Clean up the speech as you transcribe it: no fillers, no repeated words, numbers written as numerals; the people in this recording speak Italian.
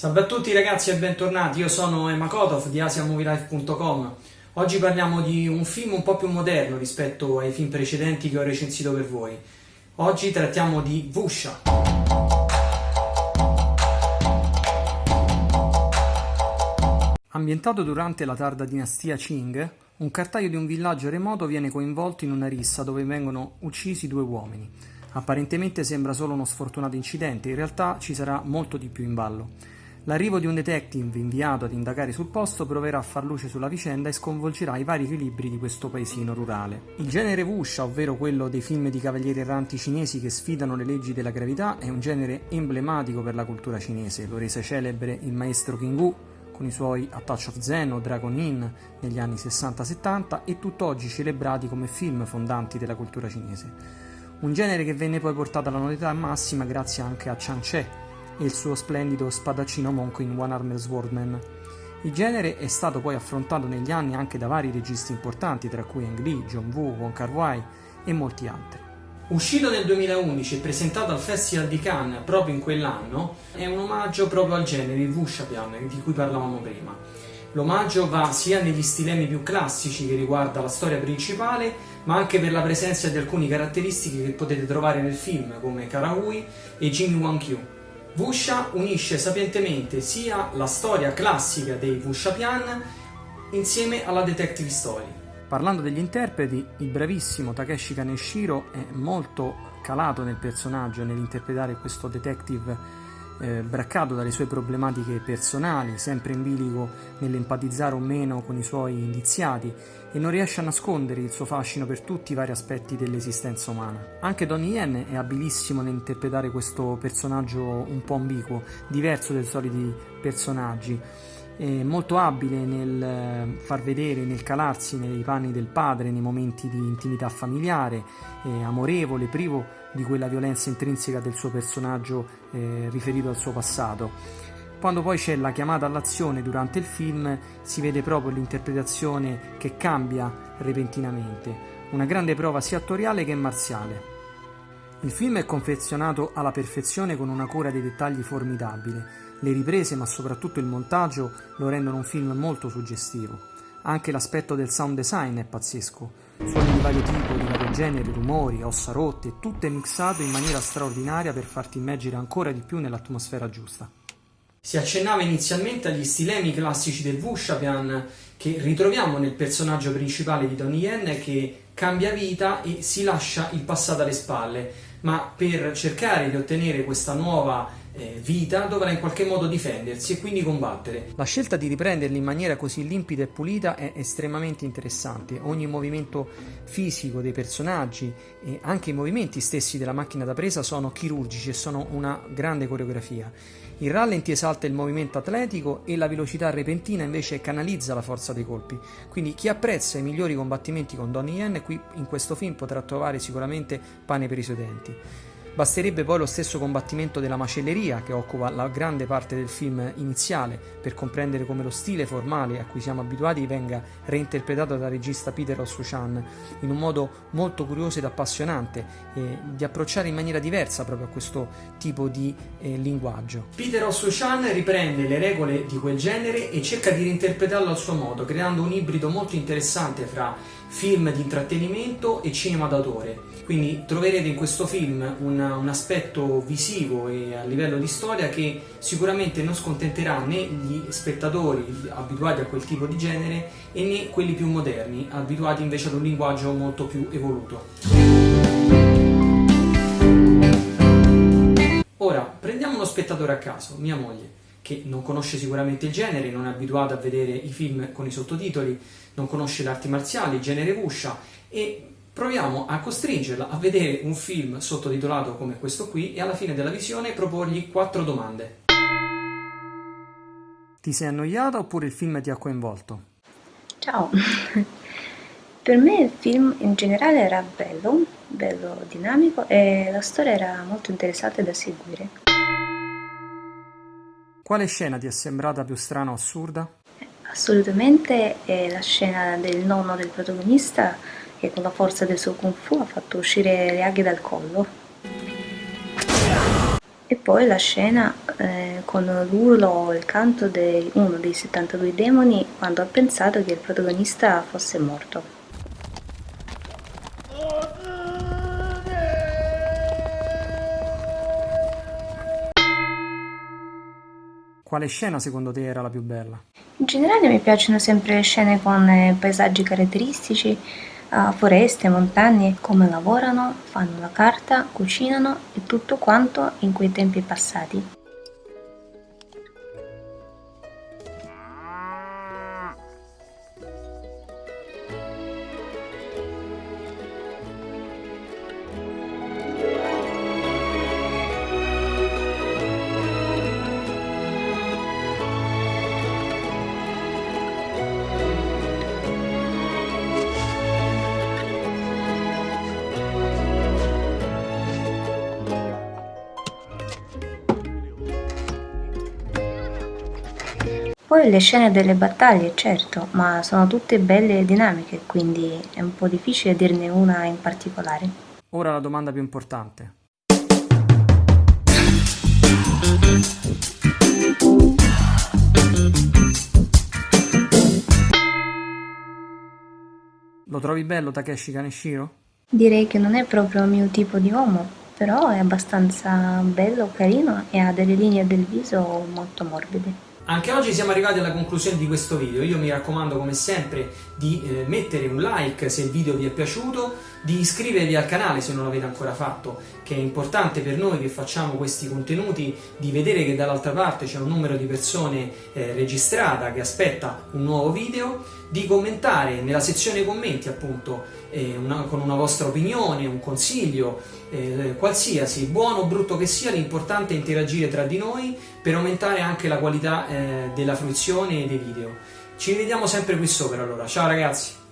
Salve a tutti ragazzi e bentornati, io sono Emma Kotov di asiamovielife.com. Oggi parliamo di un film un po' più moderno rispetto ai film precedenti che ho recensito per voi. Oggi trattiamo di Wuxia. Ambientato durante la tarda dinastia Qing, un cartaio di un villaggio remoto viene coinvolto in una rissa dove vengono uccisi due uomini. Apparentemente sembra solo uno sfortunato incidente, in realtà ci sarà molto di più in ballo. L'arrivo di un detective inviato ad indagare sul posto proverà a far luce sulla vicenda e sconvolgerà i vari equilibri di questo paesino rurale. Il genere wuxia, ovvero quello dei film di cavalieri erranti cinesi che sfidano le leggi della gravità, è un genere emblematico per la cultura cinese. Lo rese celebre il maestro King Wu con i suoi A Touch of Zen o Dragon Inn negli anni 60-70 e tutt'oggi celebrati come film fondanti della cultura cinese. Un genere che venne poi portato alla notorietà massima grazie anche a Chang Che e il suo splendido spadaccino monco in One Armed Swordman. Il genere è stato poi affrontato negli anni anche da vari registi importanti, tra cui Ang Lee, John Woo, Wong Kar-wai e molti altri. Uscito nel 2011 e presentato al Festival di Cannes proprio in quell'anno, è un omaggio proprio al genere, il Wuxiapian, di cui parlavamo prima. L'omaggio va sia negli stilemi più classici che riguarda la storia principale, ma anche per la presenza di alcune caratteristiche che potete trovare nel film, come Kara-hui e Jin Wang-kyu. Wuxia unisce sapientemente sia la storia classica dei Wuxiapian insieme alla detective story. Parlando degli interpreti, il bravissimo Takeshi Kaneshiro è molto calato nel personaggio, nell'interpretare questo detective braccato dalle sue problematiche personali, sempre in bilico nell'empatizzare o meno con i suoi indiziati e non riesce a nascondere il suo fascino per tutti i vari aspetti dell'esistenza umana. Anche Donnie Yen è abilissimo nell'interpretare questo personaggio un po' ambiguo, diverso dai soliti personaggi. È molto abile nel far vedere, nel calarsi nei panni del padre nei momenti di intimità familiare, amorevole, privo di quella violenza intrinseca del suo personaggio riferito al suo passato. Quando poi c'è la chiamata all'azione durante il film si vede proprio l'interpretazione che cambia repentinamente, una grande prova sia attoriale che marziale. Il film è confezionato alla perfezione con una cura dei dettagli formidabile. Le riprese, ma soprattutto il montaggio, lo rendono un film molto suggestivo. Anche l'aspetto del sound design è pazzesco. Suoni di vario tipo, di vario genere, rumori, ossa rotte, tutto è mixato in maniera straordinaria per farti immergere ancora di più nell'atmosfera giusta. Si accennava inizialmente agli stilemi classici del Wuxiapian che ritroviamo nel personaggio principale di Donnie Yen che cambia vita e si lascia il passato alle spalle, ma per cercare di ottenere questa nuova vita dovrà in qualche modo difendersi e quindi combattere. La scelta di riprenderli in maniera così limpida e pulita è estremamente interessante. Ogni movimento fisico dei personaggi e anche i movimenti stessi della macchina da presa sono chirurgici e sono una grande coreografia. Il rallenti esalta il movimento atletico e la velocità repentina invece canalizza la forza dei colpi. Quindi chi apprezza i migliori combattimenti con Donnie Yen qui in questo film potrà trovare sicuramente pane per i suoi denti. Basterebbe poi lo stesso combattimento della macelleria che occupa la grande parte del film iniziale per comprendere come lo stile formale a cui siamo abituati venga reinterpretato dal regista Peter Osuchan in un modo molto curioso ed appassionante e di approcciare in maniera diversa proprio a questo tipo di linguaggio. Peter Osuchan riprende le regole di quel genere e cerca di reinterpretarlo al suo modo, creando un ibrido molto interessante fra film di intrattenimento e cinema d'autore. Quindi troverete in questo film un aspetto visivo e a livello di storia che sicuramente non scontenterà né gli spettatori abituati a quel tipo di genere e né quelli più moderni, abituati invece ad un linguaggio molto più evoluto. Ora, prendiamo uno spettatore a caso, mia moglie, che non conosce sicuramente il genere, non è abituata a vedere i film con i sottotitoli, non conosce le arti marziali, il genere wuxia e proviamo a costringerla a vedere un film sottotitolato come questo qui e alla fine della visione proporgli 4 domande. Ti sei annoiata oppure il film ti ha coinvolto? Ciao, per me il film in generale era bello dinamico e la storia era molto interessante da seguire. Quale scena ti è sembrata più strana o assurda? Assolutamente è la scena del nonno del protagonista che con la forza del suo Kung Fu ha fatto uscire le aghe dal collo. E poi la scena con l'urlo o il canto di uno dei 72 demoni quando ha pensato che il protagonista fosse morto. Quale scena secondo te era la più bella? In generale mi piacciono sempre le scene con paesaggi caratteristici, foreste, montagne, come lavorano, fanno la carta, cucinano e tutto quanto in quei tempi passati. Poi le scene delle battaglie, certo, ma sono tutte belle e dinamiche, quindi è un po' difficile dirne una in particolare. Ora la domanda più importante. Lo trovi bello Takeshi Kaneshiro? Direi che non è proprio il mio tipo di uomo, però è abbastanza bello, carino e ha delle linee del viso molto morbide. Anche oggi siamo arrivati alla conclusione di questo video. Io mi raccomando come sempre di mettere un like se il video vi è piaciuto, di iscrivervi al canale se non l'avete ancora fatto, che è importante per noi che facciamo questi contenuti, di vedere che dall'altra parte c'è un numero di persone registrata che aspetta un nuovo video, di commentare nella sezione commenti appunto con una vostra opinione, un consiglio, qualsiasi, buono o brutto che sia, l'importante è interagire tra di noi per aumentare anche la qualità della fruizione dei video. Ci vediamo sempre qui sopra allora, ciao ragazzi!